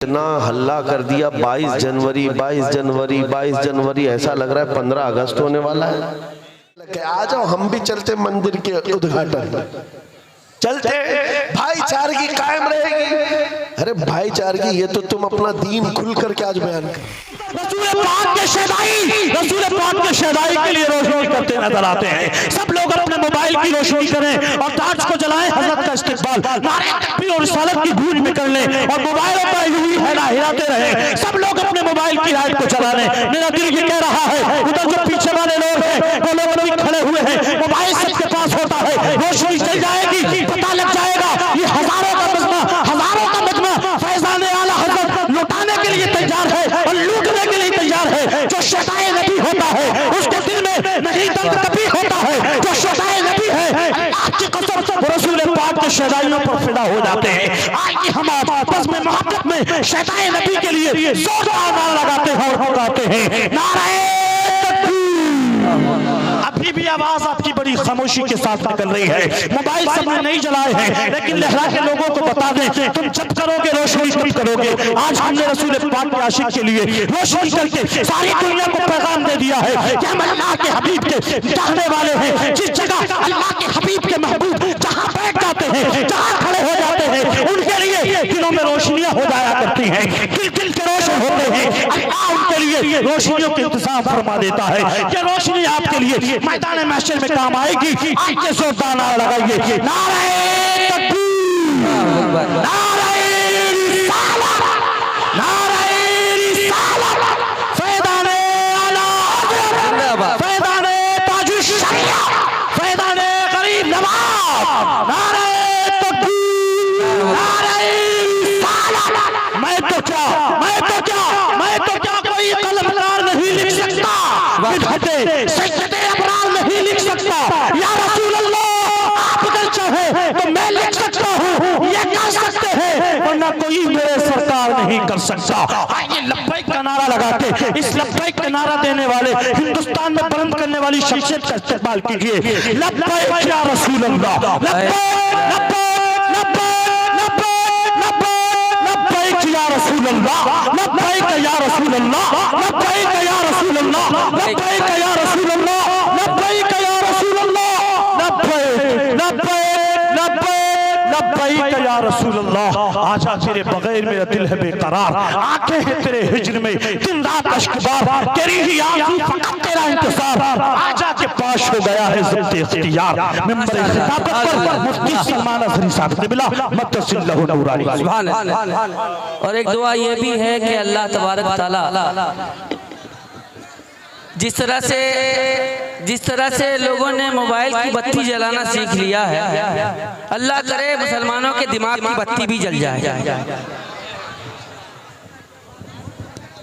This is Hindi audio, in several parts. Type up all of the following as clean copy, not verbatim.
इतना हल्ला कर दिया 22 जनवरी 22 जनवरी 22 जनवरी, ऐसा लग रहा है 15 अगस्त होने वाला है। आ जाओ हम भी चलते मंदिर के उद्घाटन, चलते भाईचारगी कायम रहेगी। अरे भाईचारगी ये तो तुम अपना दीन खुल करके आज बयान कर। रसूल पाक के शहदाई के लिए रोशनी करते नजर आते हैं। सब लोग अपने मोबाइल की रोशनी करें और ताज को जलाएं, हज़रत का इस्तिक़बाल नारे तकबीर और रिसालत की गूंज में कर लें और मोबाइलों पर यूं ही हिलाते रहें। सब लोग अपने मोबाइल की लाइट को जला लें। मेरा दिल ये कह रहा है, उधर जो पीछे वाले लोग हैं वो लोग भी खड़े हुए हैं, मोबाइल सबके पास होता है, रोशनी चल जाएगी, पता लग जाएगा ये हजारों का मजमा फैज़ान आला हज़रत लुटाने के लिए तैयार है और लूटने के लिए तैयार है। जो शताए नबी होता है उसके दिल में नहीं दर्द कभी होता है। जो शताए नबी है आपकी कसम रसूल पाक के शहदाइयों पर फिदा हो जाते हैं। आइए हम आपस में मोहब्बत में शताए नबी के लिए जोरदार नारा लगाते हैं और पुकारते हैं, नारे अभी भी आवाज आपकी बड़ी खामोशी के साथ निकल रही है। मोबाइल सबने नहीं जलाए हैं, लेकिन लहरा के लोगों को बता दें, तुम जब करोगे रोशनी कब करोगे। आज हमने रसूल पाक के आशिक के लिए रोशनी करके सारी दुनिया को पैगाम दे दिया है कि हम अल्लाह के हबीब के चाहने वाले हैं। जिस जगह अल्लाह के हबीब के महबूब जहां बैठ जाते हैं, जहां खड़े हो जाते हैं, उनके लिए दिलों में रोशनियां हो जाया करती हैं, दिल के रोशन होते हैं। अल्लाह उनके लिए रोशनियों के इंतजाम फरमा देता है। ये रोशनी आपके लिए मैदान महशर में काम आएगी। आइए जोरदार नारा लगाइए, नारे तकबीर, नारे रिसालत, नारे रिसालत, फैज़ाने आला हज़रत, फैज़ाने ताजुश शरिया, फैज़ाने गरीब नवाज, नारे तकबीर, नारे रिसालत। मैं तो क्या कोई कलमकार नहीं लिख सकता, नहीं लिख सकता। या रसूल अल्लाह आप अगर चाहे तो मैं लिख सकता हूँ, ये कर सकते हैं, वरना कोई मेरे सरकार नहीं कर सकता। आइए लब्बैक का नारा लगाते, इस लब्बैक का नारा देने वाले हिंदुस्तान में बुलंद करने वाली शख्सियत का इस्तेमाल कीजिए। लब्बैक या रसूल अल्लाह, लब्बैक या रसूल अल्लाह, लब्बैक या रसूल अल्लाह, लब्बैक या रसूल अल्लाह, लब्बैक या रसूल अल्लाह, लब्बैक या रसूल अल्लाह, लब्बैक या रसूल अल्लाह। आजा तेरे बगैर मेरा दिल है बेकरार, आंखें हैं तेरे हिज्र में दिन रात अश्कबार, तेरी ही आंसू फकत तेरा इंतजार। आजा के पास हो गया है ज़ब्त इख्तियार, मिंबर खिताबत पर मुफ्ती सलमान अज़हरी साहब क़िबला मद्दसिल्लहु नूरानी। सुभान अल्लाह। और एक दुआ ये भी है कि अल्लाह तबारक तआला जिस तरह से लोगों ने मोबाइल की बत्ती जलाना सीख लिया है, अल्लाह करे मुसलमानों के दिमाग की बत्ती भी जल जाए।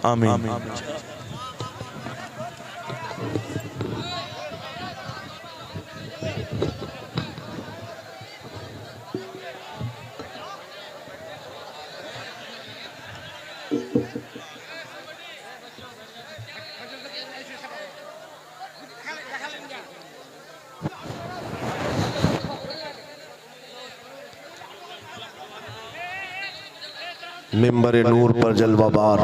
आमीन। मिंबर नूर पर जलवाबार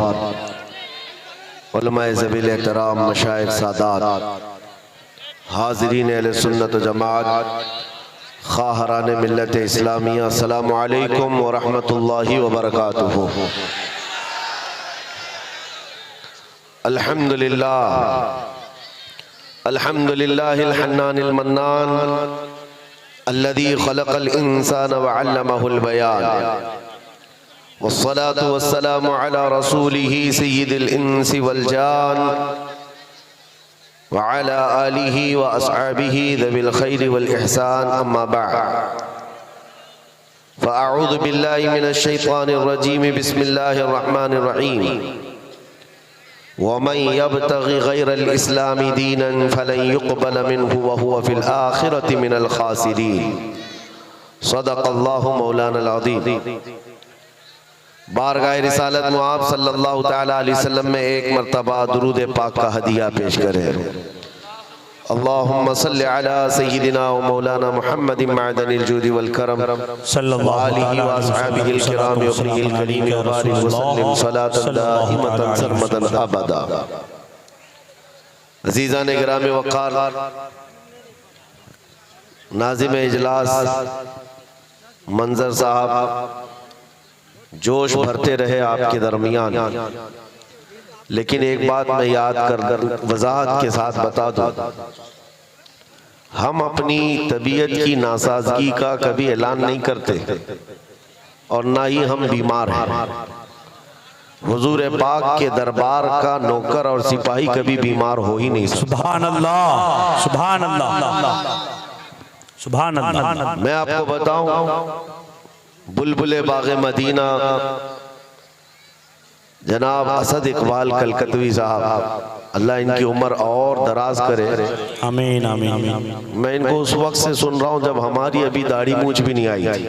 उलमाए ज़बील एहतराम मशाइख सादात, हाज़रीन अहले सुन्नत व जमात, ख़ाहरान मिल्लत इस्लामिया, अस्सलामु अलैकुम व रहमतुल्लाहि व बरकातुहू। अल्हम्दुलिल्लाह, अल्हम्दुलिल्लाहिल हन्नानिल मन्नान, अल्लज़ी ख़लक़ल इंसान व अल्लमहुल बयान, वस्सलातु वस्सलामु अला रसूलिही सय्यिदिल इंसी वल जान व अला आलिही व अस्हाबिही ज़विल खैरि वल इहसान, अम्मा बअद। फ़अऊज़ु बिल्लाहि मिनश शैतानिर रजीम, बिस्मिल्लाहिर रहमानिर रहीम। वमन यब्तगि गैरल इस्लामी दीनन फलन युक़बल मिन्हु व हुवा फ़िल आखिरति मिनल ख़ासिरीन। सदक़ल्लाहु मौलानल अज़ीम। बारगाह रिसालत में आप सल्लल्लाहु तआला अलैहि वसल्लम में एक मरतबा दुरूद पाक का हदिया पेश करें। अल्लाहुम्मा सल्लि अला सय्यिदिना व मौलाना मुहम्मदिन मअदनिल जुदी वल करम सल्लल्लाहु अलैहि व अस्हाबिहिल किराम व अखरिल करीम व बारिक व सल्लिम सलातन दाइमतन सरमदन अबदा। अज़ीज़ान गिराम वक़ार, नाज़िम इजलास मंजर साहब जोश भरते रहे आपके दरमियान, लेकिन एक बात मैं याद कर वजाहत के साथ बता दूं, हम अपनी तबीयत की नासाजगी का कभी ऐलान नहीं करते और ना ही हम बीमार हैं। हुजूर पाक के दरबार का नौकर और सिपाही कभी बीमार हो ही नहीं सकता। सुभान अल्लाह, सुभान अल्लाह, सुभान अल्लाह। मैं आपको बताऊं, बुलबुले बाग़े मदीना जनाब असद इकबाल कलकतवी साहब, अल्लाह इनकी उम्र और दराज करे। आमीन आमीन आमीन। मैं इनको उस वक्त से सुन रहा हूं जब हमारी अभी दाढ़ी मूछ भी नहीं आई थी,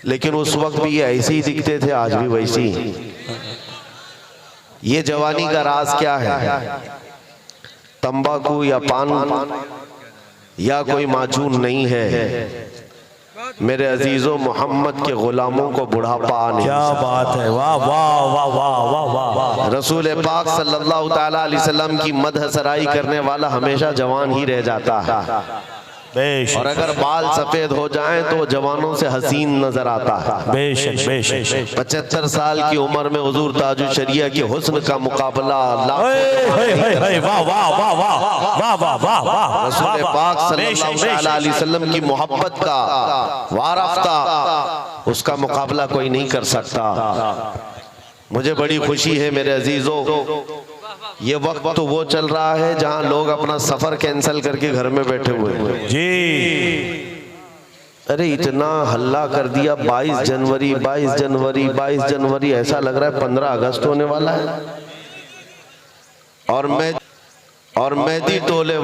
लेकिन उस वक्त भी ये ऐसे ही दिखते थे, आज भी वैसे ही। ये जवानी का राज क्या है? तंबाकू या पान या कोई माजून नहीं है मेरे अजीजों, मोहम्मद के गुलामों को बुढ़ापा आने। क्या बात है, वाह वाह वाह वाह वाह वाह। रसूल पाक सल्लल्लाहु ताला अलैहि वसल्लम की मदह सराई करने वाला हमेशा जवान ही रह जाता है, और अगर बाल सफेद हो जाएं तो जवानों से हसीन नजर आता है। बेशक बेशक। 75 साल की उम्र में हुजूर ताजुल शरिया के हुस्न का मुकाबला रसूल पाक सल्लल्लाहु अलैहि वसल्लम की मोहब्बत का वाराफ्ता, उसका मुकाबला कोई नहीं कर सकता। मुझे बड़ी खुशी है मेरे अजीजों, ये वक्त तो वो चल रहा है जहां लोग अपना सफर कैंसिल करके घर में बैठे हुए हैं जी। अरे इतना हल्ला कर दिया, 22 जनवरी 22 जनवरी 22 जनवरी, ऐसा लग रहा है 15 अगस्त होने वाला है। और मेहदी टोले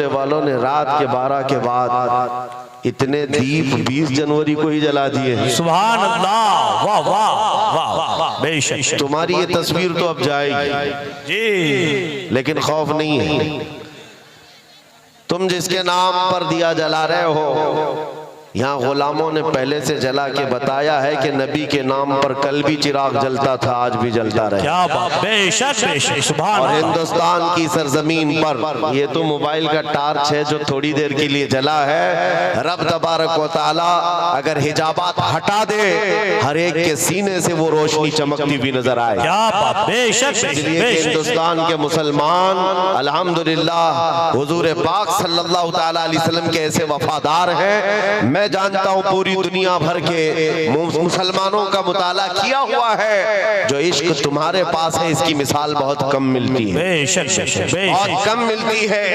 वालों ने रात के 12 के बाद इतने दीप 20 जनवरी को ही जला दिए। सुभान अल्लाह, वाह वाह वाह वाह। बेशक तुम्हारी ये तस्वीर तो अब जाएगी जी, लेकिन खौफ नहीं है। तुम जिसके नाम पर दिया जला रहे हो, यहाँ गुलामों ने पहले से जला के बताया है कि नबी के नाम पर कल भी चिराग जलता था, आज भी जलता रहे। क्या बात, बेशक बेशक। सुभान और अल्लाह। हिंदुस्तान की सरजमीन पर ये तो मोबाइल का टार्च है जो थोड़ी देर के लिए जला है। रब तबारक व तआला अगर हिजाबात हटा दे, हर एक के सीने से वो रोशनी चमकती हुई नजर आए। क्या बात, बेशक बेशक। हिंदुस्तान के मुसलमान अल्हम्दुलिल्लाह हुजूर पाक सल्लल्लाहु ताला अलैहि वसल्लम के ऐसे वफादार हैं। मैं जानता हूं पूरी दुनिया भर के मुसलमानों का मुताला किया हुआ है, जो इश्क तुम्हारे पास है इसकी मिसाल बहुत कम मिलती है, बेशक बहुत कम मिलती है।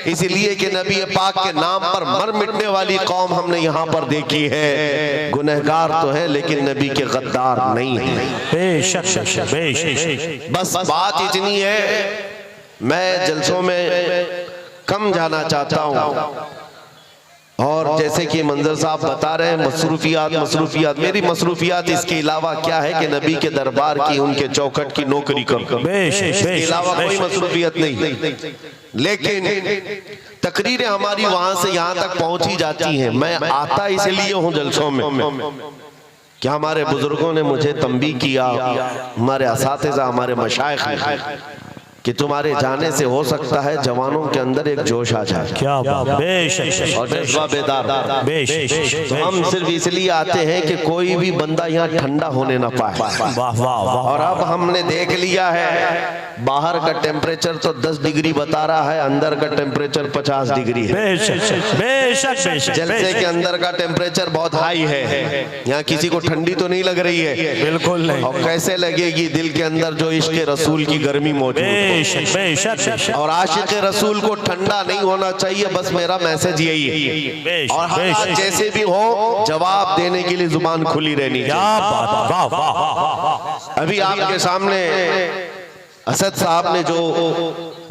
इसलिए कि नबी पाक के नाम पर मर मिटने वाली कौम हमने यहाँ पर देखी है। गुनहगार तो है लेकिन नबी के गद्दार नहीं है। बेशक बेशक। बस बात इतनी है, मैं जलसों में कम जाना चाहता हूँ। और जैसे कि मंजर साहब बता रहे हैं, मसरूफियात, मेरी मसरूफियात इसके अलावा क्या है कि नबी के दरबार की, उनके चौखट की नौकरी कम, इसके अलावा कोई मसरूफियत नहीं। लेकिन तकरीरें हमारी वहां से यहाँ तक पहुंची जाती हैं। मैं आता इसलिए हूँ जलसों में क्या हमारे बुजुर्गों ने मुझे तंबीह किया, हमारे असातिज़ा, हमारे मशाइख ने, कि तुम्हारे जाने से हो सकता है जवानों के अंदर एक जोश आ जाए। क्या बात, बेशक। और जज्बा बेदार। बेशक। तो हम सिर्फ इसलिए आते हैं कि कोई भी बंदा यहाँ ठंडा होने ना पाए। वाह वाह। और अब हमने देख लिया है, बाहर का टेम्परेचर तो 10 डिग्री बता रहा है, अंदर का टेम्परेचर 50 डिग्री है। बेशक बेशक बेशक। जलसे के अंदर का टेम्परेचर बहुत हाई है। यहाँ किसी को ठंडी तो नहीं लग रही है, बिल्कुल नहीं। और कैसे लगेगी दिल के अंदर जो इश्क रसूल की गर्मी मौजूद है। बेशक। और आशिक रसूल को ठंडा नहीं होना चाहिए, बस मेरा मैसेज यही है। और हालात जैसे भी हो, जवाब देने के लिए जुबान खुली रहनी चाहिए। अभी आपके सामने असद साहब ने जो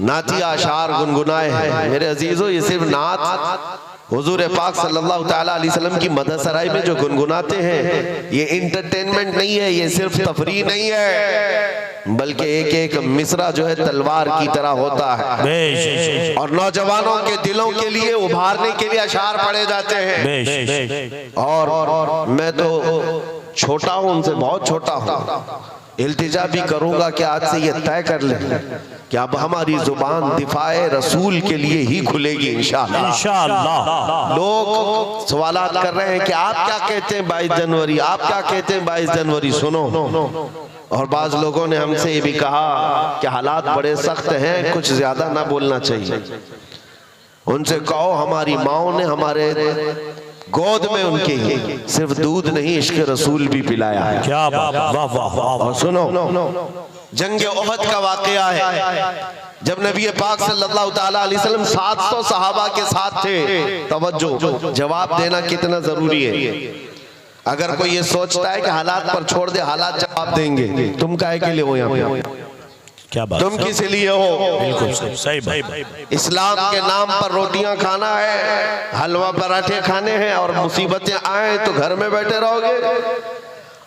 नातिया अशार गुनगुनाए हैं, मेरे अजीजों, ये सिर्फ नात हुजूर पाक सल्लल्लाहु ताला अलैहि वसल्लम की मदह सराय में जो गुनगुनाते हैं, ये इंटरटेनमेंट नहीं है, ये सिर्फ तफरीह नहीं है, बल्कि एक एक मिसरा जो है तलवार की तरह होता है और नौजवानों के दिलों के लिए उभारने के लिए अशार पढ़े जाते हैं। और मैं तो छोटा हूं, उनसे बहुत छोटा हूं, इल्तिजा भी करूंगा कि आज से ये तय कर लें कि अब हमारी जुबान दिफाए रसूल के लिए ही खुलेगी इंशाअल्लाह। लोग सवालात कर रहे हैं कि आप क्या कहते हैं 22 जनवरी, आप क्या कहते हैं 22 जनवरी, सुनो। और बाज लोगों ने हमसे ये भी कहा कि हालात बड़े सख्त हैं, कुछ ज्यादा ना बोलना चाहिए। उनसे कहो हमारी माओ ने हमारे गोद में उनके सिर्फ दूध नहीं इश्क रसूल भी पिलाया है। क्या बात, वाह वाह वाह। और सुनो, जंग ओहद का वाकया है, जब नबी पाक सल्लल्लाहु ताला अलैहि वसल्लम 700 सहाबा के साथ थे। तवज्जो, जवाब देना कितना जरूरी है। अगर कोई ये सोचता है कि हालात पर छोड़ दे, हालात जवाब देंगे, तुम काहे के लिए हो यहाँ पे? क्या बात, तुम किस लिए हो? बिल्कुल सही भाई। इस्लाम के नाम पर रोटियां खाना है, हलवा पराठे खाने हैं, और मुसीबतें आए तो घर में बैठे रहोगे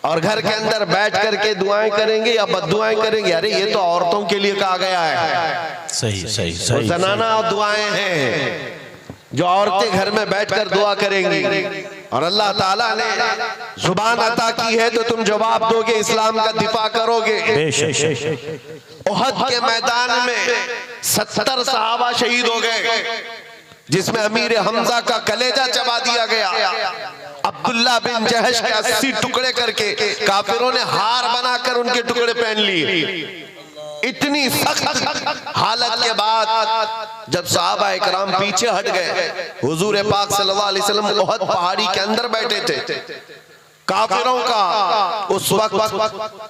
और घर के अंदर बैठ करके दुआएं करेंगे या बद्दुआएं करेंगे। अरे ये तो औरतों के लिए कहा गया है। सही जनाना और दुआएं हैं जो औरतें घर में बैठकर दुआ करेंगी, और अल्लाह ताला ने जुबान अता की है तो तुम जवाब दोगे, इस्लाम का दिफा करोगे। ओहद के मैदान में 70 सहाबा शहीद हो गए, जिसमें अमीर हमजा का कलेजा चबा दिया गया। अब्दुल्ला बिन जहश के 80 टुकड़े करके काफिरों ने हार बनाकर उनके टुकड़े पहन लिए। इतनी सख्त हालत के बाद जब सहाबा इकराम पीछे हट गए, हुजूर पाक सल्लल्लाहु अलैहि वसल्लम ओहद पहाड़ी के अंदर बैठे थे। काफिरों का उस वक्त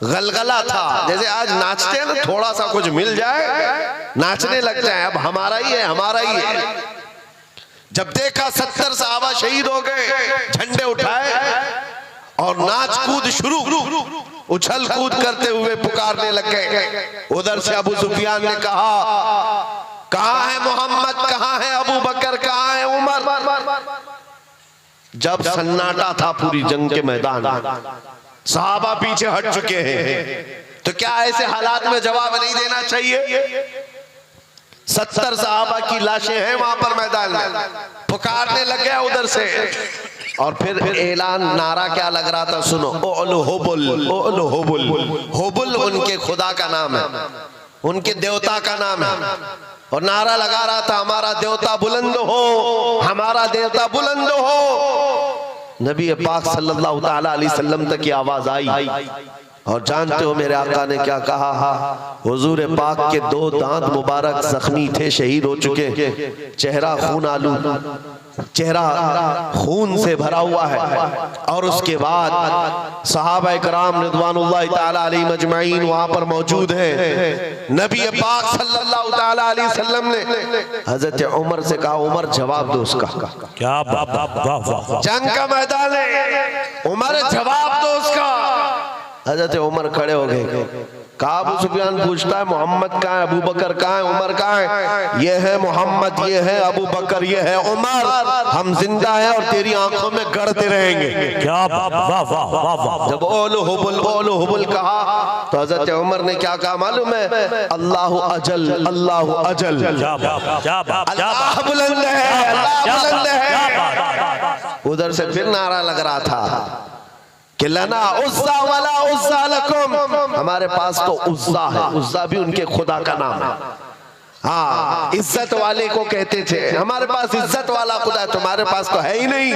गलगला था, जैसे आज नाचते हैं ना, थोड़ा सा कुछ मिल जाए नाचने लग जाए, अब हमारा ही है, हमारा ही है। जब देखा 70 सहाबा शहीद हो गए, झंडे उठाए और नाच कूद शुरू, उछल कूद करते हुए पुकारने लग गए। उधर से अबू सुफियान ने कहा, कहां है मोहम्मद, कहां है अबू बकर, कहां है उमर। जब सन्नाटा था पूरी जंग के मैदान, सहाबा पीछे हट चुके हैं, तो क्या ऐसे हालात में जवाब नहीं देना चाहिए? 70 सहाबा की लाशें हैं वहां पर मैदान में, पुकारने लग गया उधर से। और फिर ऐलान, नारा क्या लग रहा था, सुनो। ओलो होबुल, ओलो होबुल। होबुल उनके खुदा का नाम है, उनके देवता का नाम है, और नारा लगा रहा था, हमारा देवता बुलंद हो, हमारा देवता बुलंद हो। नबी पाक सल्लल्लाहु ताला अलैहि वसल्लम तक की आवाज आई, और जानते हो मेरे आका ने क्या कहा? हुजूर पाक के 2 दांत मुबारक जख्मी थे, शहीद हो चुके, चेहरा खून आलू, चेहरा खून से भरा हुआ है। और उसके बाद सहाबा इकराम रिदवानुल्लाह ताला अलैहिम अजमईन वहां पर मौजूद हैं। नबी पाक सल्लल्लाहु ताला अलैहि वसल्लम ने हजरत उमर से कहा, उमर जवाब दो उसका। क्या बात, जंग का मैदान है, उमर जवाब दो उसका। हजरत उमर खड़े हो गए, कहा अबू सुफियान पूछता है मोहम्मद कहाँ है, अबू बकर कहाँ है, उमर कहाँ है? ये है मोहम्मद, ये है अबू बकर, ये है उमर, हम जिंदा हैं और तेरी आंखों में गड़ते रहेंगे। क्या बात, वाह वाह वाह वाह। जब ओलो हुबुल कहा तो हजरत उमर ने क्या कहा मालूम है? अल्लाह अजल, अल्लाह अजल, अल्लाह बुलंद है, अल्लाह बुलंद है। उधर से फिर नारा लग रहा था कि लना उज़्ज़ा वला उज़्ज़ा लकुम, हमारे पास तो उज़्ज़ा है, उज़्ज़ा भी उनके खुदा का नाम है। हाँ, इज्जत वाले को कहते थे, हमारे पास इज्जत वाला खुदा है, तुम्हारे पास तो है ही नहीं।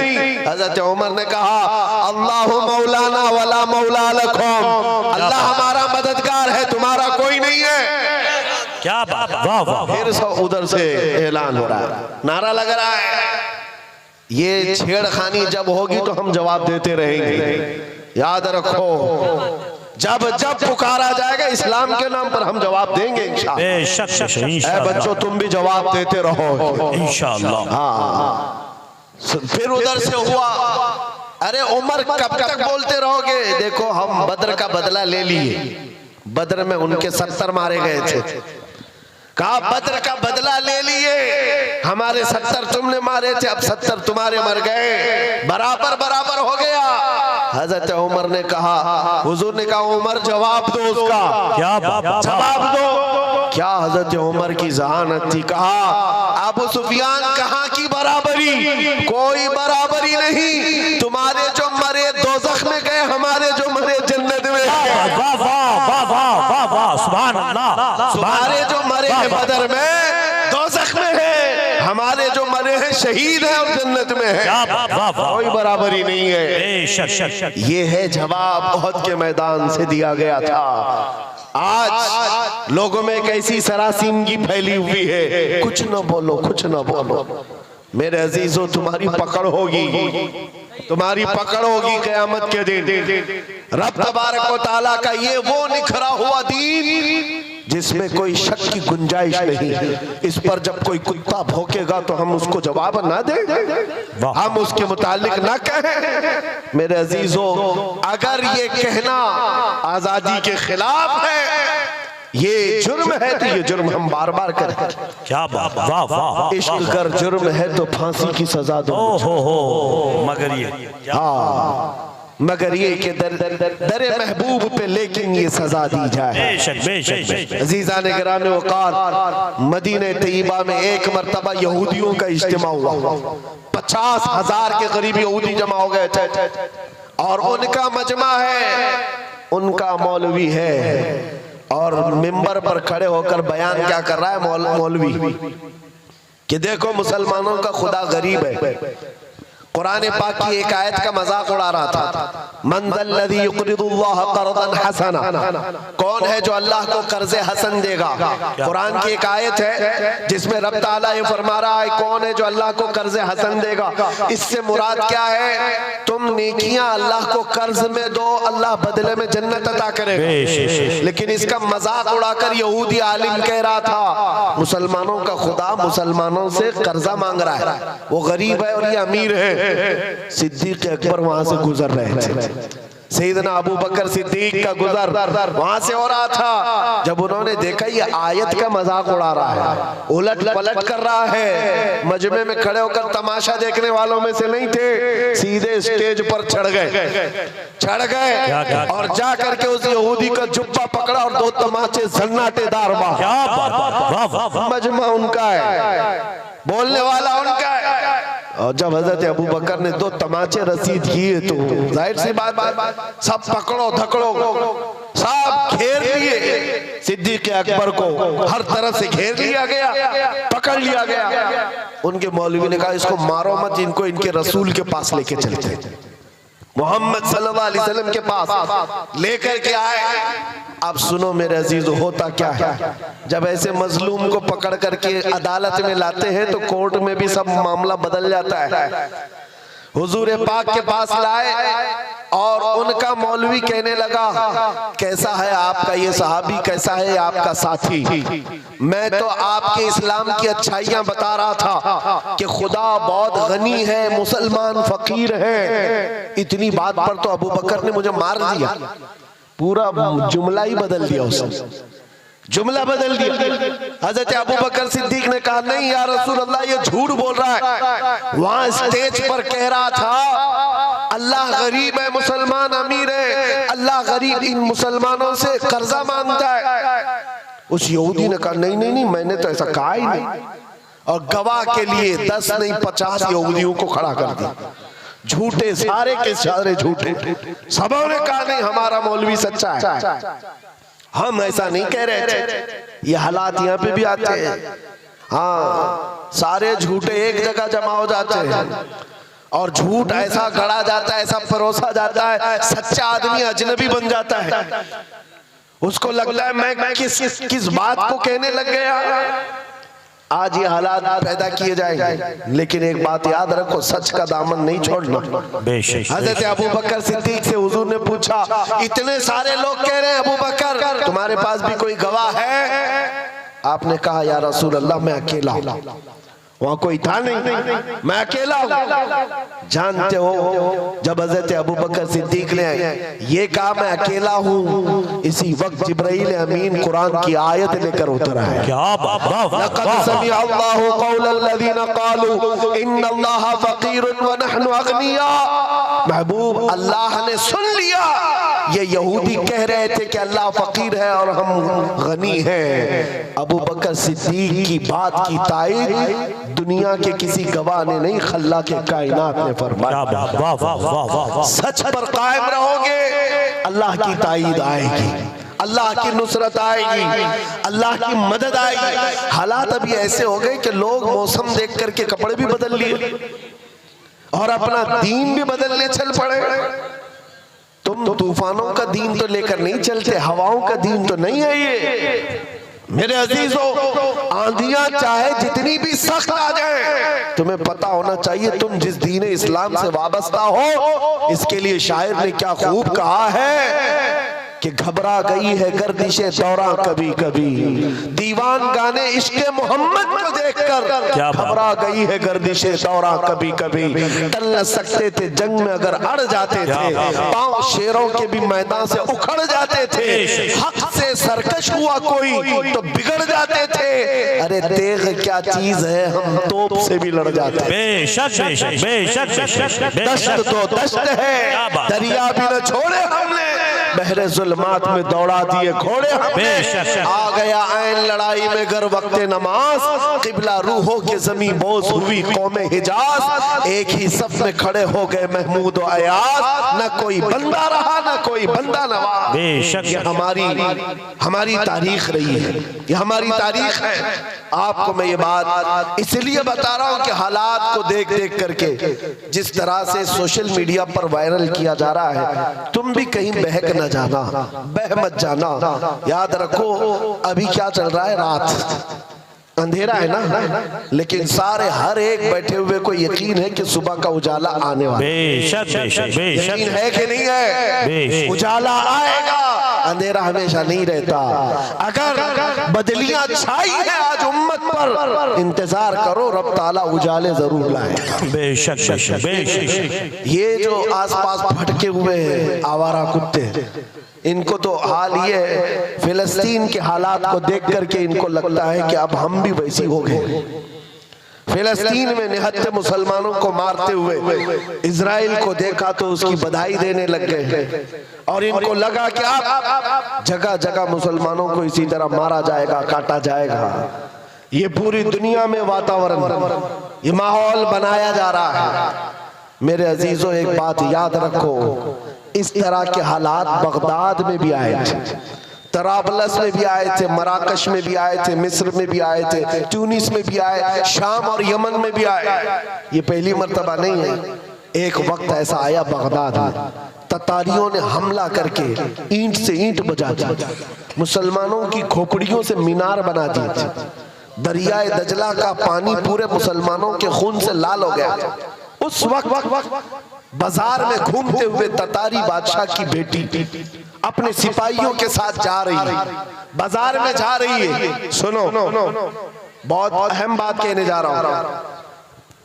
हजरत उमर ने कहा, अल्लाहु मौलाना वला मौला लकुम, अल्लाह हमारा मददगार है, तुम्हारा कोई नहीं है। क्या बात, वाह वाह। फिर उधर से ऐलान हो रहा है, नारा लग रहा है। ये छेड़खानी जब होगी तो हम जवाब देते रहेंगे। याद रखो, जब जब पुकारा जाएगा इस्लाम के नाम पर हम जवाब देंगे इंशाअल्लाह। बच्चों तुम भी जवाब देते रहो इंशाअल्लाह। हाँ, फिर उधर से हुआ, अरे उमर कब तक बोलते रहोगे? देखो हम बद्र का बदला ले लिए, बद्र में उनके 70 मारे गए थे, कहा बद्र का बदला ले लिए, हमारे 70 तुमने मारे थे, अब 70 तुम्हारे मर गए, बराबर बराबर हो गया। हजरत उमर ने कहा, हुजूर ने कहा उमर जवाब दो उसका, क्या जवाब दो। क्या हजरत उमर की जहानत थी। कहा अबू सुफियान कहाँ की बराबरी, कोई बराबरी नहीं। तुम्हारे जो मरे दोज़ख में गए, हमारे जो मरे जन्नत में गए। वाह वाह वाह वाह वाह वाह, सुभान अल्लाह। तुम्हारे जो मरे हैं बदर में दोज़ख में है, हमारे जो मरे हैं शहीद हैं और जन्नत में है। कोई बराबरी नहीं है। ये है जवाब उहद के मैदान से दिया गया था। आज लोगों में एक ऐसी सरासीमगी फैली हुई है, कुछ न बोलो, कुछ न बोलो। मेरे अजीजों, तुम्हारी पकड़ होगी, तुम्हारी पकड़ होगी क़यामत के दिन। रब तबारक व तआला का ये वो निखरा हुआ दीन जिसमें कोई शक की गुंजाइश नहीं। इस पर जब कोई कुत्ता भौंकेगा तो हम उसको जवाब ना दें, हम उसके मुतालिक ना कहें। मेरे अजीजों, अगर ये कहना आजादी के खिलाफ है, ये जुर्म है, तो ये जुर्म हम बार बार करें। क्या बात, वाह वाह। इश्क अगर जुर्म है तो फांसी की सजा दो। हो मगर ये, हाँ, मगर ये कि दरे महबूब पे लेकिन ये सजा दी जाए। बेशक बेशक। अजीज़ान गिरामे वक़ार, मदीने तैयबा में एक मरतबा यहूदियों का इज्तिमा हुआ। 50,000 के करीब यहूदी जमा हो गए थे और उनका मजमा है, उनका मौलवी है और मिंबर पर खड़े होकर बयान क्या कर रहा है मौलवी कि देखो मुसलमानों का खुदा गरीब है। कुरान पाक की एक आयत का मजाक उड़ा रहा था, मन ज़ल्लज़ी युक़रिदुल्लाह क़र्ज़न हसना, कौन है जो अल्लाह को कर्ज़े हसन देगा। कुरान की एक आयत है जिसमें रब ताला ये फरमा रहा है, कौन है जो अल्लाह को कर्ज़े हसन देगा। इससे मुराद क्या है, तुम नेकियां अल्लाह को कर्ज में दो, अल्लाह बदले में जन्नत अता करेगा। लेकिन इसका मजाक उड़ाकर यहूदी आलिम कह रहा था, मुसलमानों का खुदा मुसलमानों से कर्जा मांग रहा है, वो गरीब है और ये अमीर है। सिद्दीक अकबर वहां से गुजर रहे थे, सैयदना अबू बकर सिद्दीक का गुजर वहां से हो रहा था। जब उन्होंने देखा ये आयत का मजाक उड़ा रहा है, उलट पलट कर रहा है, मजमे में खड़े होकर तमाशा देखने वालों में से नहीं थे, सीधे स्टेज पर चढ़ गए और जा करके उस यहूदी का जुब्बा पकड़ा और 2 तमाचे सन्नाटेदार मारे। मजमा उनका है, बोलने वाला उनका है। और जब हजरत अबू बकर ने 2 तमाचे रसीद किए तो जाहिर सी बात सब पकड़ो धकड़ो, सब घेर लिए। सिद्दीक अकबर को हर तरफ से घेर लिया गया, पकड़ लिया गया। उनके मौलवी ने कहा इसको मारो मत, इनको इनके रसूल के पास लेके चलते, मोहम्मद सल्लल्लाहु अलैहि वसल्लम के पास लेकर के आए। अब सुनो मेरे अजीज, होता क्या है, जब ऐसे मजलूम को पकड़ करके अदालत में लाते हैं तो कोर्ट में भी सब मामला बदल जाता है। हुजूर पाक के पास लाए और उनका मौलवी कहने लगा, कैसा है आपका ये सहाबी, कैसा है आपका साथी। मैं तो आपके इस्लाम की अच्छाइयां बता रहा था कि खुदा बहुत गनी है, मुसलमान फकीर है। इतनी बात पर तो अबू बकर ने मुझे मार दिया, पूरा जुमला ही बदल दिया, उसने जुमला बदल दिया। हजरत अबू बकर सिद्दीक ने कहा नहीं या रसूल अल्लाह, ये झूठ बोल रहा है। वहां स्टेज पर कह रहा था अल्लाह गरीब है, मुसलमान अमीर है, अल्लाह गरीब इन मुसलमानों से कर्जा मांगता है। उस यहूदी ने कहा नहीं नहीं नहीं, मैंने तो ऐसा कहा ही नहीं। और गवाह के लिए 10 नहीं 50 यहूदियों को खड़ा कर दिया, झूठे सारे के सारे झूठे। सबों ने कहा नहीं हमारा मौलवी सच्चा है, हम ऐसा नहीं कह रहे थे। ये हालात यहाँ पे भी आते हैं। हाँ, सारे झूठे एक जगह जमा हो जाते हैं और झूठ ऐसा गढ़ा जाता है, ऐसा परोसा जाता है, सच्चा आदमी अजनबी बन जाता है। उसको लगता है मैं किस बात को कहने लग गया। आज ये हालात पैदा किए जाएंगे, लेकिन एक बात याद रखो, सच का दामन नहीं छोड़ना। हजरत अबू बकर सिद्दीक से हुजूर ने पूछा, इतने सारे लोग कह रहे हैं अबू बकर तुम्हारे पास भी कोई गवाह है? आपने कहा या रसूल अल्लाह मैं अकेला हूं। वहां कोई था नहीं, मैं अकेला हूं। जानते हो जब हजरत अबू बकर सिद्दीक ने ये कहा मैं अकेला हूं, इसी वक्त जिब्राइल अमीन कुरान की आयत लेकर उतरा है। क्या बात, लक़द समिअ अल्लाहु क़ौलल लज़ीना क़ालू इन्नल्लाहा फ़क़ीरुन व नहनु अग़निया। महबूब, अल्लाह ने सुन लिया, ये यहूदी कह रहे थे कि अल्लाह फकीर है और हम गनी हैं। अबू बकर सिद्दीक की बात की तायद दुनिया के किसी गवाह ने नहीं, खल्ला के कायनात ने फरमाया। सच पर कायम रहोगे, अल्लाह की तायद आएगी, अल्लाह की नुसरत आएगी, अल्लाह की मदद आएगी। हालात अभी ऐसे हो गए कि लोग मौसम देख करके कपड़े भी बदल लिए और अपना दीन भी बदलने चल पड़े। तुम तूफानों का दीन तो लेकर नहीं चलते, हवाओं का दीन तो नहीं है ये। मेरे अजीजों, आंधियां चाहे जितनी भी सख्त आ जाए, तुम्हें पता होना चाहिए तुम जिस दीन इस्लाम से वाबस्ता हो। इसके लिए शायर ने क्या खूब कहा है कि घबरा गई है गर्दिशे दौरा कभी कभी, दीवान गाने इश्क़े मोहम्मद को देखकर घबरा गई है गर्दिशे दौरा कभी कभी। टल न सकते थे जंग में अगर अड़ जाते थे, पांव शेरों के भी मैदान से उखड़ जाते थे। हक से सरकश हुआ कोई तो बिगड़ जाते थे। अरे तेग क्या चीज है, हम तोप से भी लड़ जाते। बेशक बेशक बेशक बेशक, दश्त तो दश्त है, दरिया भी न छोड़े हमने, बहरे जुल्मात में दौड़ा दिए घोड़े हमने। आ गया ऐन लड़ाई में गर वक्ते नमाज, किबला रूहों के जमी बोझ हुई कौमे हिजाज। एक ही सफ में खड़े हो गए महमूद और अयाज, न कोई बंदा रहा न कोई बंदा नवाज। ये हमारी तारीख रही है, ये हमारी तारीख है। आपको मैं ये बात इसलिए बता रहा हूँ कि हालात को देख देख करके जिस तरह से सोशल मीडिया पर वायरल किया जा रहा है, तुम भी कहीं बहक न जाना, बह मत जाना। याद रखो अभी क्या चल रहा है, रात अंधेरा है ना, लेकिन सारे हर एक बैठे हुए को यकीन है कि सुबह का उजाला आने वाला है। यकीन है कि नहीं है? उजाला आएगा, अंधेरा हमेशा नहीं रहता। अगर बदलियां छाई है आज उम्मत पर, इंतजार करो रब ताला उजाले जरूर लाएगा। बेशक बेशक बेशक। ये जो आसपास भटके हुए हैं आवारा कुत्ते, इनको तो हाल ये फिलिस्तीन के हालात को देख करके इनको लगता है कि अब हम भी वैसी हो गए। फिलिस्तीन में निहत्थे मुसलमानों को मारते हुए इजराइल को देखा तो उसकी बधाई देने लग गए, और इनको लगा कि अब जगह जगह मुसलमानों को इसी तरह मारा जाएगा, काटा जाएगा। ये पूरी दुनिया में वातावरण, ये माहौल बनाया जा रहा है। मेरे अजीजों, एक बात याद रखो, इस तरह के हालात बगदाद में भी आए थे, तराबलस में भी आए थे, मराकश में भी आए थे, मिस्र में भी आए थे, ट्यूनिस में भी आए, शाम और यमन में भी आए। ये पहली मर्तबा नहीं है। एक वक्त ऐसा आया बगदाद में, ततारियों ने हमला करके ईंट से ईंट बजा दी, मुसलमानों की खोपड़ियों से मीनार बना दी थी। दरियाए दजला का पानी पूरे मुसलमानों के खून से लाल हो गया। उस वक्त बाजार में घूमते हुए ततारी बादशाह की बेटी अपने सिपाहियों के साथ जा रही है, बाजार में जा रही है। सुनो, बहुत अहम बात कहने जा रहा हूं।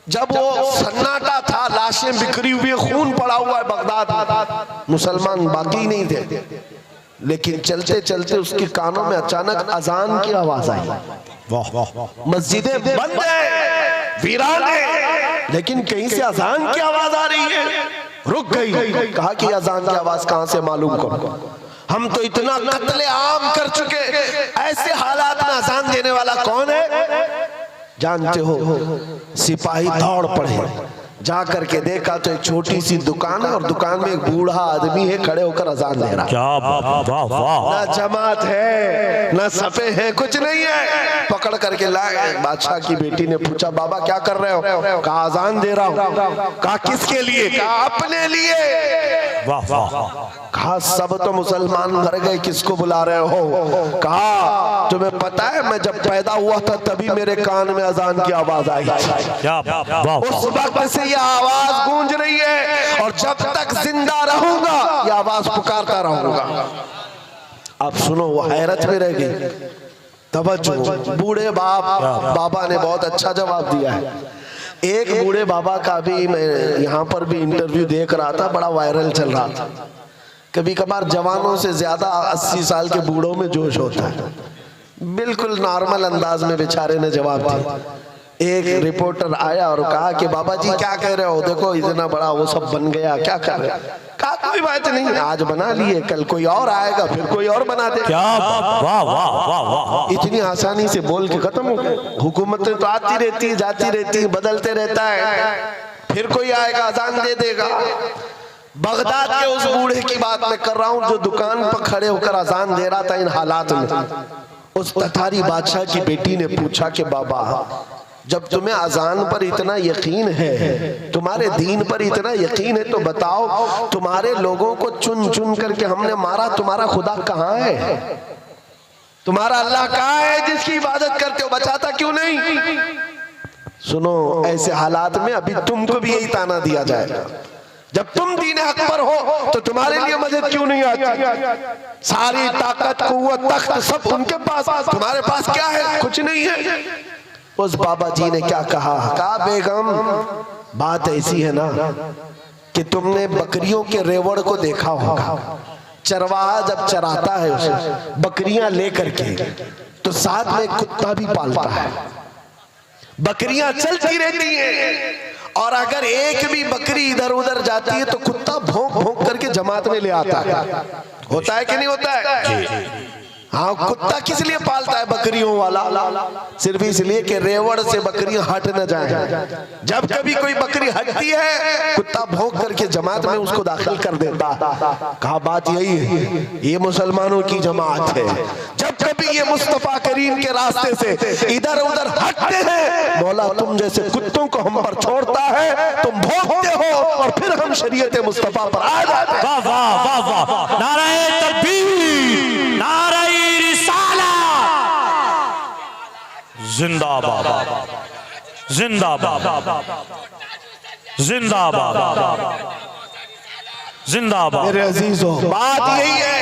जब वो सन्नाटा था, लाशें बिखरी हुई, खून पड़ा हुआ है बगदाद, मुसलमान बाकी नहीं थे, लेकिन चलते चलते उसके कानों में अचानक अजान की आवाज आई। मस्जिदें बंद है, वीरान है, लेकिन कहीं से अजान की आवाज आ रही है। रुक गई, कहा कि अजान की आवाज कहां से मालूम करो, हम तो इतना कत्ले आम कर चुके, ऐसे हालात में अजान देने वाला कौन है? जानते हो, सिपाही दौड़ पड़े, जा करके देखा तो एक छोटी सी दुकान है और दुकान में एक बूढ़ा आदमी है खड़े होकर अजान दे रहा। क्या ना जमात है ना सफे है, कुछ नहीं है। पकड़ करके लाए। बादशाह की बेटी ने पूछा, बाबा क्या कर रहे हो? कहा अजान दे रहा हूँ। कहा किसके लिए? कहा अपने लिए। कहा सब तो मुसलमान मर गए, किसको बुला रहे हो? कहा तुम्हें पता है मैं जब पैदा हुआ था तभी मेरे कान में अजान की आवाज आई। उस वक्त से ये आवाज गूंज रही है और जब तक जिंदा रहूंगा ये आवाज पुकारता रहूंगा। अब सुनो, वो हैरत में रह गई। तवज्जो, बूढ़े बाबा ने बहुत अच्छा जवाब दिया है। एक बूढ़े बाबा का भी मैं यहाँ पर भी इंटरव्यू देख रहा था, बड़ा वायरल चल रहा था। कभी कभार जवानों से ज्यादा 80 साल के बूढ़ों में जोश होता है। बिल्कुल नॉर्मल अंदाज में बेचारे ने जवाब दिया। एक रिपोर्टर आया और कहा कि बाबा जी क्या कह रहे हो, देखो इतना बड़ा वो सब बन गया, क्या कर रहे हो? कहा कोई बात नहीं, आज बना लिए, कल कोई और आएगा, फिर कोई और बना दे। क्या वाह वाह वाह वाह, इतनी आसानी से बोल के खत्म हो गए। हुकूमतें तो आती रहती है, जाती रहती है, बदलते रहता है, फिर कोई आएगा अजान दे देगा। बगदाद के उस बूढ़े की बात मैं कर रहा हूँ जो दुकान पर खड़े होकर अजान दे रहा था इन हालात में। उस ततारी बादशाह की बेटी ने पूछा कि बाबा, जब तुम्हें अजान पर इतना यकीन है, तुम्हारे दीन पर इतना यकीन है, तो बताओ तुम्हारे लोगों को चुन चुन करके हमने मारा, तुम्हारा खुदा कहाँ है? तुम्हारा अल्लाह कहाँ है जिसकी इबादत करते हो? बचाता क्यों नहीं? सुनो, ऐसे हालात में अभी तुमको भी यही ताना दिया जाएगा। जब तुम दीन हक पर हो तो तुम्हारे लिए मदद क्यों नहीं आती? सारी ताकत, कुव्वत, तख्त सब उनके पास, तुम्हारे पास क्या है? कुछ नहीं है। उस बाबा जी ने क्या कहा? कहा बेगम, बात ऐसी है ना कि तुमने बकरियों के रेवड़ को देखा होगा। चरवाहा जब चराता है उसे बकरियां लेकर के, तो साथ में कुत्ता भी पालता है। बकरियां चलती रहती हैं और अगर एक भी बकरी इधर उधर जाती है तो कुत्ता भौंक भौंक करके जमात में ले आता है। होता है कि नहीं होता है? हाँ, कुत्ता किस लिए पालता है बकरियों वाला? सिर्फ इसलिए कि रेवड़ से बकरियां हट न जाएं। जब कभी कोई बकरी हटती है, कुत्ता भौंक करके जमात में उसको दाखिल कर देता। कहा बात यही है, ये मुसलमानों की जमात है। जब कभी ये मुस्तफा करीम के रास्ते से इधर उधर हटते हैं, मौला तुम जैसे कुत्तों को हम पर छोड़ता है, तुम भौंकते हो और फिर हम शरीयत मुस्तफा पर आ जाते हैं। वाह वाह वाह वाह, नाराए तकबीर, नाराए रिसाला, जिंदाबाद जिंदाबाद जिंदाबाद जिंदाबाद। मेरे अजीजों, बात यही है।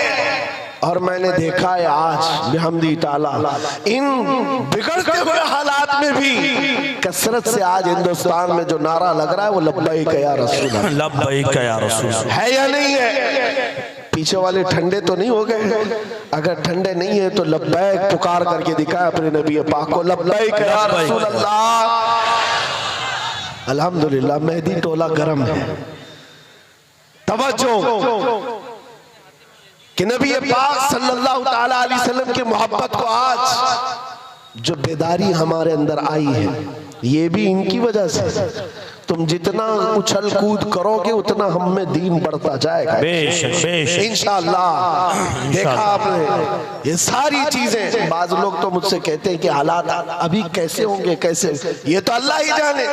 और मैंने देखा है आज बिहम्दी ताला इन बिगड़ते हुए हालात में भी कसरत से आज हिंदुस्तान में जो नारा लग रहा है वो लब्बैक या रसूल अल्लाह, लब्बैक या रसूल है या नहीं है? पीछे वाले ठंडे तो नहीं हो गए? अगर ठंडे नहीं है तो लब्बैक पुकार करके दिखाया अपने नबी पाक को, लब्बैक या रसूल अल्लाह। अल्हम्दुलिल्लाह मेहदी टोला गरम है। तवज्जो कि नबी पाक सल्लल्लाहु ताला अलैहि वसल्लम की मोहब्बत को आज जो बेदारी हमारे अंदर आई है, ये भी इनकी वजह से। तुम जितना उछल कूद करोगे उतना हम में दीन बढ़ता जाएगा इंशाअल्लाह। देखा आपने ये सारी चीजें। बाज लोग तो मुझसे कहते हैं कि हालात अभी कैसे होंगे, कैसे, ये तो अल्लाह ही जाने।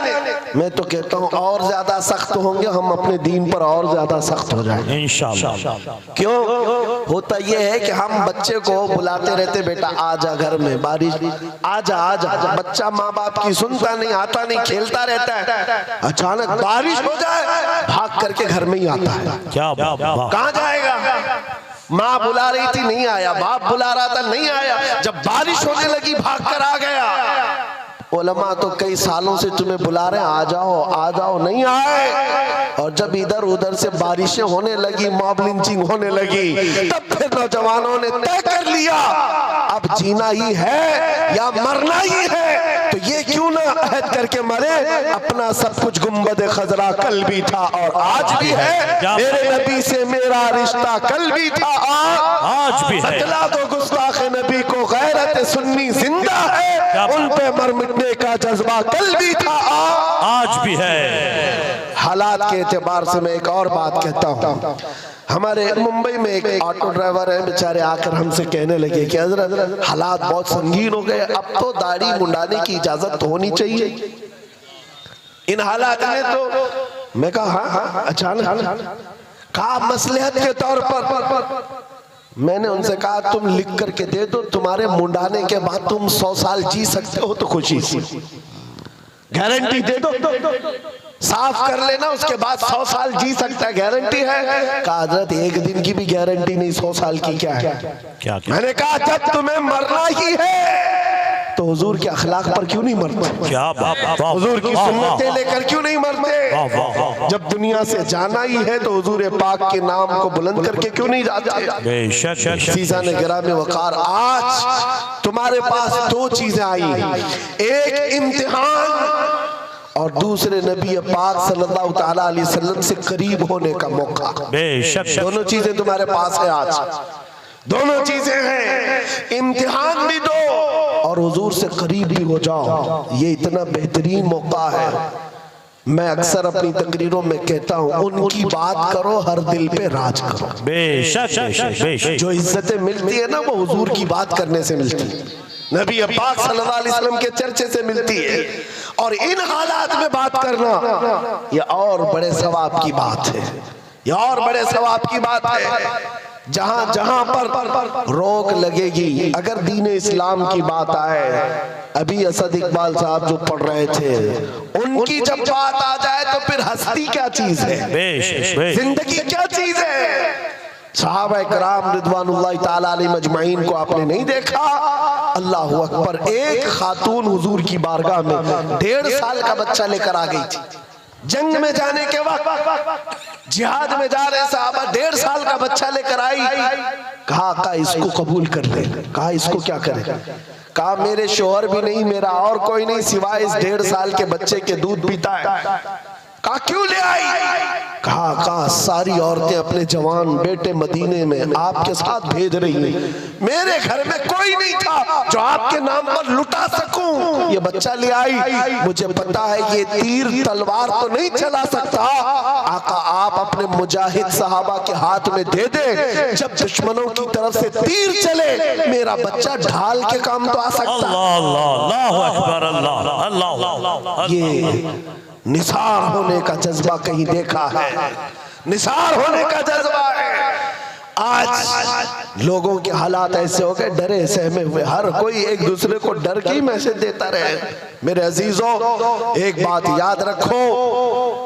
मैं तो कहता हूँ और ज्यादा सख्त होंगे हम, अपने दीन पर और ज्यादा सख्त हो जाएंगे इंशाअल्लाह। क्यों होता ये है कि हम बच्चे को बुलाते रहते, बेटा आजा घर में, बारिश आजा आजा। बच्चा माँ बाप की सुनता नहीं, आता नहीं, खेलता रहता है। अचानक बारिश हो जाए, भाग करके घर में ही आता है। क्या कहाँ जाएगा? माँ बुला रही थी नहीं आया, बाप बुला रहा था नहीं आया, जब बारिश होने लगी भाग कर आ गया। उलमा तो कई सालों से तुम्हें बुला रहे हैं, आ जाओ, नहीं आए। और जब इधर उधर से बारिशें होने लगी, मॉब लिंचिंग होने लगी, तब फिर नौजवानों ने तय कर लिया अब जीना ही है या मरना ही है। तो ये क्यों ना अहद करके मरे, अपना सब कुछ गुंबद खजरा कल भी था और आज भी है, मेरे नबी से मेरा रिश्ता कल भी था आज भी है। बतला दो गुस्ताख नबी को गैरत सुन्नी जिंदा है, उन पे मर मिटने का जज्बा कल भी था आज भी है। हालात के एतबार से मैं एक और बात कहता हूँ। हमारे मुंबई में एक ऑटो ड्राइवर है, बेचारे आकर हमसे कहने लगे कि हजरत हालात बहुत संगीन हो गए, अब तो दाढ़ी मुंडाने की इजाजत तो होनी चाहिए इन हालात में। तो मैं कहा हाँ, अचानक कहा मसलहत के तौर पर। मैंने उनसे कहा तुम लिख करके दे दो, तुम्हारे मुंडाने के बाद तुम 100 साल जी सकते हो तो खुशी से। गारंटी दे दो, साफ कर लेना, उसके बाद 100 साल जी सकता है, गारंटी है? कहा हजरत एक दिन की भी गारंटी नहीं, 100 साल की क्या है? क्या मैंने कहा जब तुम्हें मरना ही है तो हुजूर के अखलाक पर क्यों नहीं मरते? क्या बात, हुजूर की सुन्नतें लेकर क्यों नहीं मरते? जब दुनिया से जाना ही है तो हुजूर पाक के नाम को बुलंद करके क्यों नहीं जाते? बेशक सीसा ने गिरामे वकार, आज तुम्हारे पास दो चीजें आई, एक इम्तिहान और दूसरे नबी पाक सल्लल्लाहु ताला अलैहि वसल्लम से करीब होने का मौका। बेशक दोनों चीजें तुम्हारे पास है आज, दोनों चीजें हैं, इम्तिहान भी दो और हुजूर से करीब भी हो जाओ। ये इतना बेहतरीन मौका है। मैं अक्सर अपनी तकरीरों में कहता हूँ, उनकी बात करो, हर दिल पे राज करो। बेशक बेशक। जो इज्जतें मिलती है ना, वो हुजूर की बात करने से मिलती है, नबी पाक सल्लल्लाहु अलैहि वसल्लम के चर्चे से मिलती है। और इन हालात में बात करना ये और बड़े सवाब की बात है, ये और बड़े सवाब की बात है। जहां जहां पर रोक लगेगी, अगर दीन इस्लाम की बात आए, अभी असद इकबाल साहब जो पढ़ रहे थे, उनकी जब बात आ जाए तो फिर हस्ती क्या चीज है, जिंदगी क्या चीज है? सहाबा किराम रिदवानुल्लाह ताला अलैहिम अजमाइन को आपने नहीं देखा? अल्लाह हू अकबर, एक खातून हुजूर की बारगाह में 1.5 साल का बच्चा लेकर आ गई थी। जंग में जाने के वक्त, जिहाद में जा रहे साहबा, 1.5 साल का बच्चा लेकर आई। कहा इसको कबूल कर ले। कहा इसको क्या करे? कहा मेरे शोहर भी नहीं, मेरा और कोई नहीं सिवाय इस 1.5 साल के बच्चे के दूध पीता है। कहा क्यों ले आई? कहा सारी औरतें अपने जवान बेटे मदीने में आपके साथ भेज रही हैं, मेरे घर में कोई नहीं था जो आपके नाम पर लुटा सकूं, ये बच्चा ले आई। मुझे पता है ये तीर तलवार तो नहीं चला सकता, आका आप अपने मुजाहिद सहाबा के हाथ में दे दे, जब दुश्मनों की तरफ से तीर चले मेरा बच्चा ढाल के काम तो आ सकता। अल्लाह अकबर, अल्लाह। ये निसार होने का जज्बा कहीं देखा है? निसार होने का जज्बा है। आज लोगों के हालात ऐसे हो गए, डरे सहमे हुए, हर कोई एक दूसरे को डर की मैसेज देता रहे। मेरे अजीजों, एक बात याद रखो,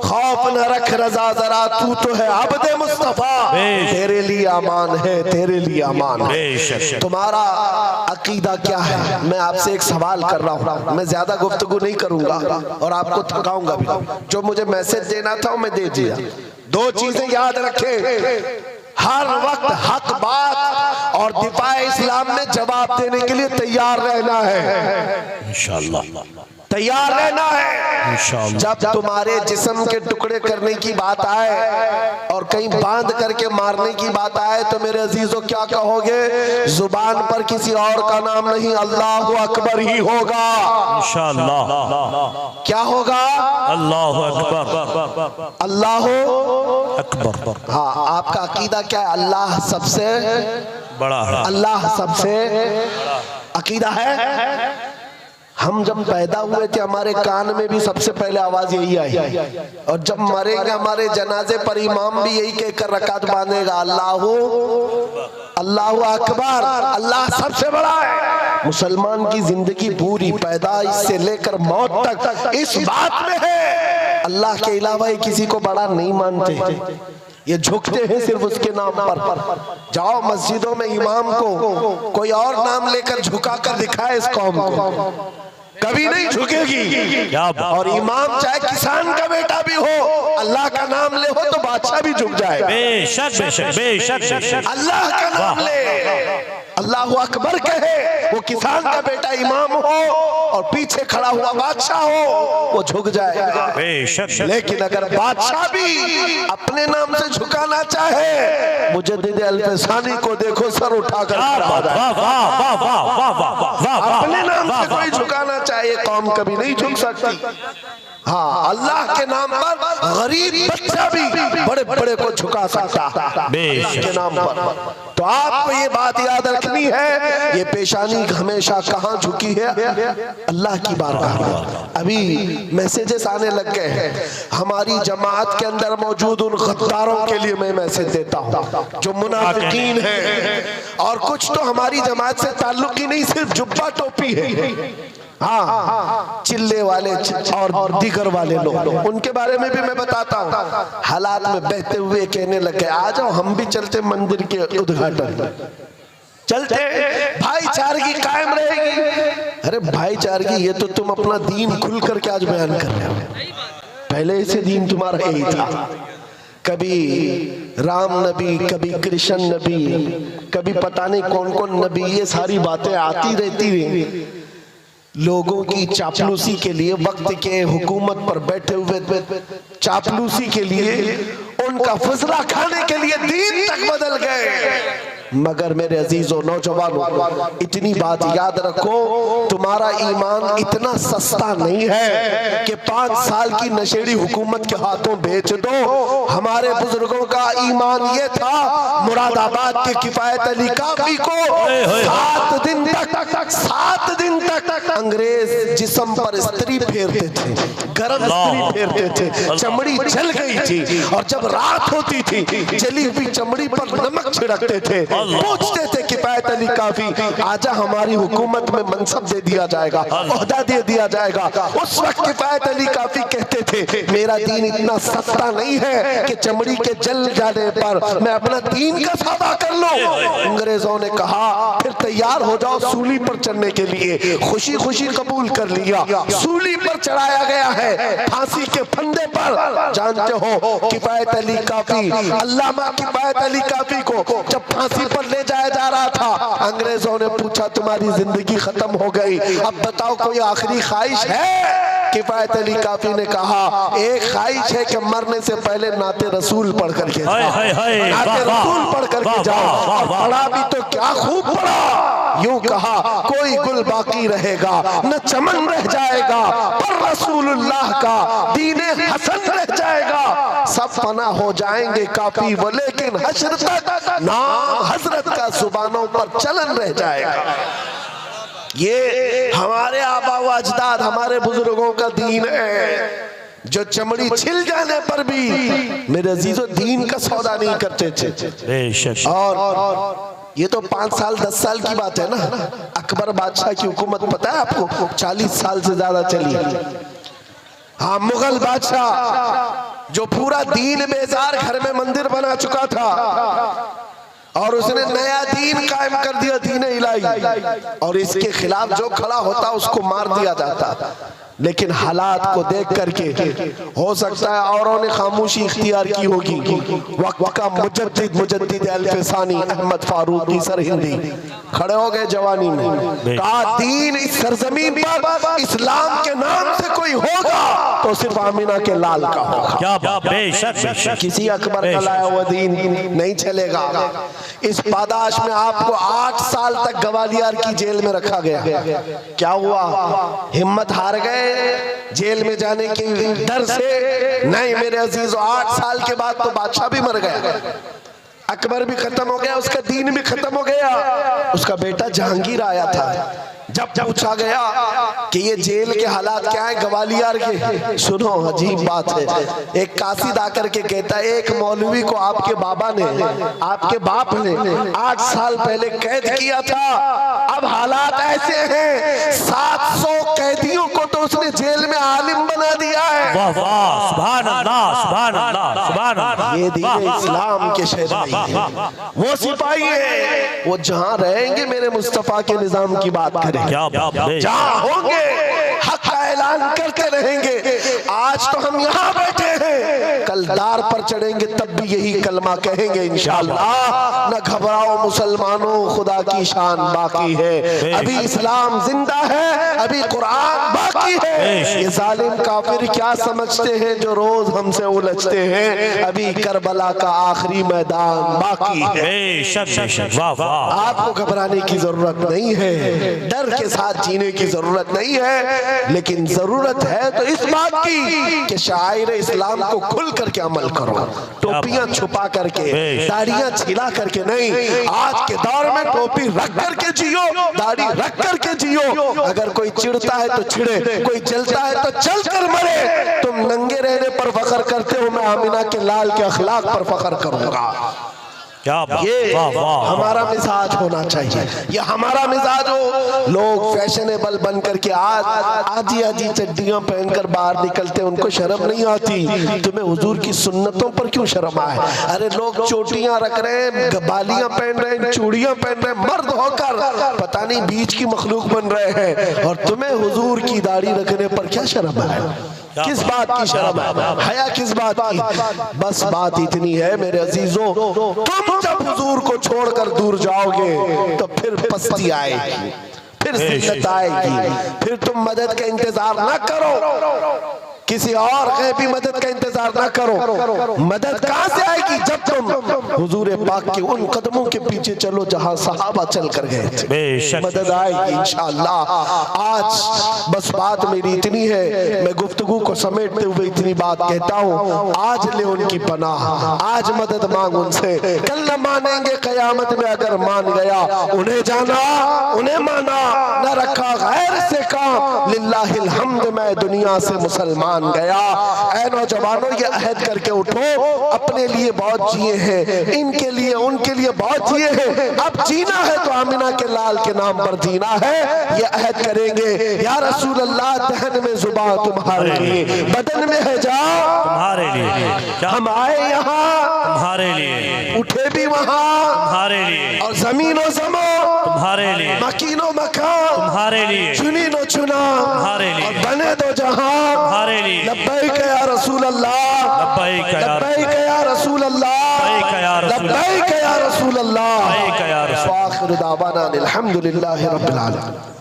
खौफ न रख रजा जरा, तू तो है अब्दे मुस्तफा, तेरे लिए अमान है, तेरे लिए अमान है। तुम्हारा अकीदा क्या है? मैं आपसे एक सवाल कर रहा हूँ, मैं ज्यादा गुफ्तगू नहीं करूंगा और आपको थकाऊंगा भी। जो मुझे मैसेज देना था मैं दे दिया। 2 चीजें याद रखें, हर वक्त हक बात और दिफाए इस्लाम में जवाब देने के लिए तैयार रहना है, इंशाअल्लाह तैयार रहना है। जब तुम्हारे जिस्म के टुकड़े करने की बात आए और कहीं बांध करके मारने की बात आए तो मेरे अजीजों क्या कहोगे? जुबान पर किसी और का नाम नहीं, अल्लाह अकबर ही होगा, इंशाअल्लाह। क्या होगा? अल्लाह अकबर, अल्लाह अकबर। हाँ, आपका अकीदा क्या है? अल्लाह सबसे बड़ा, अल्लाह सबसे अकीदा है। हम जब पैदा हुए थे हमारे कान में भी सबसे पहले आवाज यही आई, और जब मरेंगे हमारे जनाजे पर इमाम भी यही कहकर रकात बांधेगा, अल्लाह अकबर, अल्लाह सबसे बड़ा है। मुसलमान की जिंदगी पूरी पैदाइश से लेकर मौत तक इस बात में है, अल्लाह के अलावा ये किसी को बड़ा नहीं मानते, ये झुकते हैं सिर्फ उसके नाम पर। जाओ मस्जिदों में इमाम को कोई और नाम लेकर झुका कर दिखाए इस कौम को, कभी नहीं झुकेगी। और इमाम चाहे किसान का बेटा भी हो, अल्लाह का नाम ले हो तो बादशाह भी झुक जाए। बेशक बेशक बेशक, अल्लाह का नाम ले, अल्लाह अकबर कहे, वो किसान का बेटा इमाम हो और पीछे खड़ा हुआ बादशाह हो, वो झुक जाएगा। लेकिन अगर बादशाह भी अपने नाम से झुकाना चाहे, मुजद्दिद अल-फसानी को देखो सर उठाकर, अपने नाम से कोई झुकाना चाहे कौम कभी नहीं झुक सकती। हाँ, अल्लाह के नाम पर गरीब बच्चा भी बड़े बड़े को झुका सकता के नाम पर। तो आपको ये बात याद रखनी है, ये पेशानी हमेशा कहाँ झुकी है? अल्लाह की बारगाह में। अभी मैसेजेस आने लग गए हैं, हमारी जमात के अंदर मौजूद उन गद्दारों के लिए मैं मैसेज देता हूँ जो मुनाफिकीन हैं, और कुछ तो हमारी जमात से ताल्लुक ही नहीं, सिर्फ जुब्बा टोपी है। हाँ, चिल्ले वाले और दीगर वाले लोग, उनके बारे में भी मैं बताता हूँ। हालात में बहते हुए कहने लगे, आ जाओ हम भी चलते मंदिर के उद्घाटन, चलते, भाईचारगी कायम रहेगी। अरे भाईचारगी, ये तो तुम अपना दीन खुल करके आज बयान कर रहे हो, पहले से दीन तुम्हारा यही था। कभी राम नबी, कभी कृष्ण नबी, कभी पता नहीं कौन कौन नबी, ये सारी बातें आती रहती हैं लोगों की चापलूसी के लिए, वक्त के हुकूमत पर बैठे हुए चापलूसी के लिए, उनका फजला खाने के लिए दीन तक बदल गए। मगर मेरे अजीजों नौजवानों, इतनी बात याद रखो, तुम्हारा ईमान इतना सस्ता नहीं है कि 5 साल की नशेड़ी हुकूमत के हाथों बेच दो। हमारे बुजुर्गों का ईमान ये था, मुरादाबाद के किफायत अली काफी को 7 दिन तक अंग्रेज जिस्म पर स्त्री फेरते थे, गरम स्त्री फेरते थे, चमड़ी जल गई थी, और जब रात होती थी जली हुई चमड़ी पर नमक छिड़कते थे। पूछते थे किफायत अली काफी, आजा हमारी हुकूमत में मनसब दे दिया जाएगा, ओहदा दे दिया जाएगा। उस वक्त किफायत अली काफी कहते थे, मेरा दीन इतना सस्ता नहीं है कि चमड़ी के जल जाने पर मैं अपना दीन का सौदा कर लूं। अंग्रेजों ने कहा, फिर तैयार हो जाओ सूली पर चढ़ने के लिए। खुशी खुशी कबूल कर लिया, सूली पर चढ़ाया गया है, फांसी के फंदे पर। जानते हो किफायत अली काफी, अल्लामा किफायत अली काफी को जब फांसी पर ले जाया जा रहा था, अंग्रेजों ने पूछा तुम्हारी जिंदगी खत्म हो गई, अब बताओ कोई आखिरी ख्वाहिश है? किफायत अली काफी ने कहा, एक ख्वाहिश है कि मरने से पहले नाते रसूल पढ़ करके जाओ, नाते रसूल पढ़ करके जाओ। पढ़ा भी तो क्या खूब पढ़ा, यूं कहा कोई गुल बाकी रहेगा न चमन रह जाएगा, पर रसूलुल्लाह का दीने हसन रह जाएगा। सब फना हो जाएंगे काफी वो, लेकिन हश्र तक नाम हजरत का जुबानों पर चलन रह जाएगा। ये हमारे आबा व अजदाद, हमारे बुजुर्गों का दीन है, जो चमड़ी छिल जाने पर भी मेरे अजीजों दीन का सौदा नहीं करते थे। और ये तो 5 साल 10 साल की बात है ना। अकबर बादशाह की हुकूमत पता है आपको, 40 साल से ज्यादा चली। हाँ, मुगल बादशाह जो पूरा दीन बेजार घर में मंदिर बना चुका था, और उसने नया दीन कायम कर दिया, दीन इलाही, और इसके खिलाफ जो खड़ा होता उसको मार दिया जाता। लेकिन हालात को देख करके हो सकता है औरों ने खामोशी इख्तियार की होगी। वक्त का मुजद्दिद अल-फसानी अहमद फारूकी सरहिंदी खड़े हो गए जवानी में, कहा दीन इस सरजमीन पर इस्लाम के नाम से कोई होगा तो सिर्फ आमिना के लाल का होगा। क्या बात, बेशक किसी अकबर का लाया हुआ दीन नहीं चलेगा। इस पादाश में आपको 8 साल तक ग्वालियर की जेल में रखा गया। क्या हुआ, हिम्मत हार गए जेल में जाने के डर से? नहीं मेरे अजीजों, 8 साल के बाद तो बादशाह भी मर गया, अकबर भी खत्म हो गया, उसका दीन भी खत्म हो गया। उसका बेटा जहांगीर आया था। जब पूछा गया कि ये जेल के हालात क्या है ग्वालियर के, सुनो अजीब बात है। एक कासिद आकर के कहता है, एक मौलवी को आपके बाबा ने, आपके बाप ने 8 साल पहले कैद किया था, अब हालात ऐसे हैं 700 कैदियों को तो उसने जेल में आलिम बना दिया है। वाह वाह, सुभान अल्लाह, सुभान अल्लाह, सुभान अल्लाह। ये दीन इस्लाम के शहरी है, वो सिपाही है, वो जहां रहेंगे मेरे मुस्तफा के निजाम की बात करें, जहां होंगे हक का ऐलान करते रहेंगे। आज तो हम यहाँ बैठे हैं, कल दार पर चढ़ेंगे तब भी यही कलमा कहेंगे इंशाअल्लाह। न घबराओ मुसलमानों, खुदा की शान बाकी है, अभी इस्लाम जिंदा है, अभी कुरान बाकी है। ये जालिम काफिर क्या समझते हैं जो रोज हमसे उलझते हैं, अभी करबला का आखिरी मैदान बाकी है। आपको घबराने की जरूरत नहीं है, डर के साथ जीने की जरूरत नहीं है, लेकिन जरूरत है तो इस बात की कि शायर इस्लाम को खुल करके अमल करो, टोपियां छुपा करके, दाढ़ियां छिला करके नहीं। आज के दौर में टोपी रख करके जियो, दाढ़ी रख करके जियो। अगर कोई चिढ़ता है तो चिढ़े, कोई जलता है तो जल कर मरे। तुम नंगे रहने पर फख्र करते हो, मैं आमिना के लाल के अखलाक पर फख्र करूंगा। क्या बात, ये वाह, वाह। हमारा मिजाज होना चाहिए, ये हमारा मिजाज हो। लोग फैशनेबल बन करके आज आधी आधी चड्डियां पहनकर बाहर निकलते हैं, उनको शर्म नहीं आती। तुम्हें हुजूर की सुन्नतों पर क्यों शर्म आए? अरे लोग चोटियां रख रहे हैं, बालियां पहन रहे हैं, चूड़ियां पहन रहे हैं, मर्द होकर पता नहीं बीच की मखलूक बन रहे हैं, और तुम्हें हुजूर की दाढ़ी रखने पर क्या शर्म है? किस बात की शर्म है? हया किस बात की? बस बात इतनी है मेरे अजीजों, तुम जब हुजूर को छोड़कर दूर जाओगे तो फिर पस्ती आएगी, फिर जिल्लत आएगी, फिर तुम मदद का इंतजार ना करो, किसी और गैबी मदद का इंतजार ना करो। मदद कहां से आएगी? जब तुम हुजूर पाक के उन कदमों के पीछे चलो जहां सहाबा चल कर गए थे, मदद आएगी इंशाअल्लाह। आज बस बात मेरी इतनी है, मैं गुफ्तगू को समेटते हुए इतनी बात कहता हूँ, आज ले उनकी पनाह, आज मदद मांग उनसे, कल न मानेंगे कयामत में अगर मान गया। उन्हें जाना, उन्हें माना, न रखा गैर से काम, लिल्लाहिल हम्द मैं दुनिया से मुसलमान गया। ऐ नौजवानों, ये अहद करके उठो, अपने लिए बहुत जिए हैं, इनके लिए उनके लिए बहुत जिए हैं, अब जीना है तो आमिना के लाल के नाम पर जीना है। ये अहद करेंगे, या रसूल अल्लाह दहन में जुबान तुम्हारे लिए, बदन में है जान तुम्हारे लिए, हम आए यहाँ तुम्हारे लिए, उठे भी वहाँ तुम्हारे लिए, और जमीनो जमा तुम्हारे लिए, मकीनो मकान तुम्हारे लिए, चुनी नो चुना तुम्हारे लिए, और बने दो जहां तुम्हारे लिए। लब्बैक या रसूल अल्लाह, लब्बैक या लब्बैक या रसूल अल्लाह, लब्बैक या रसूल अल्लाह, लब्बैक या रसूल अल्लाह। लब्बैक या रसूल अल्लाह। व आखिर दावाना अनिल हम्दुलिल्लाहि रब्बिल आलमीन।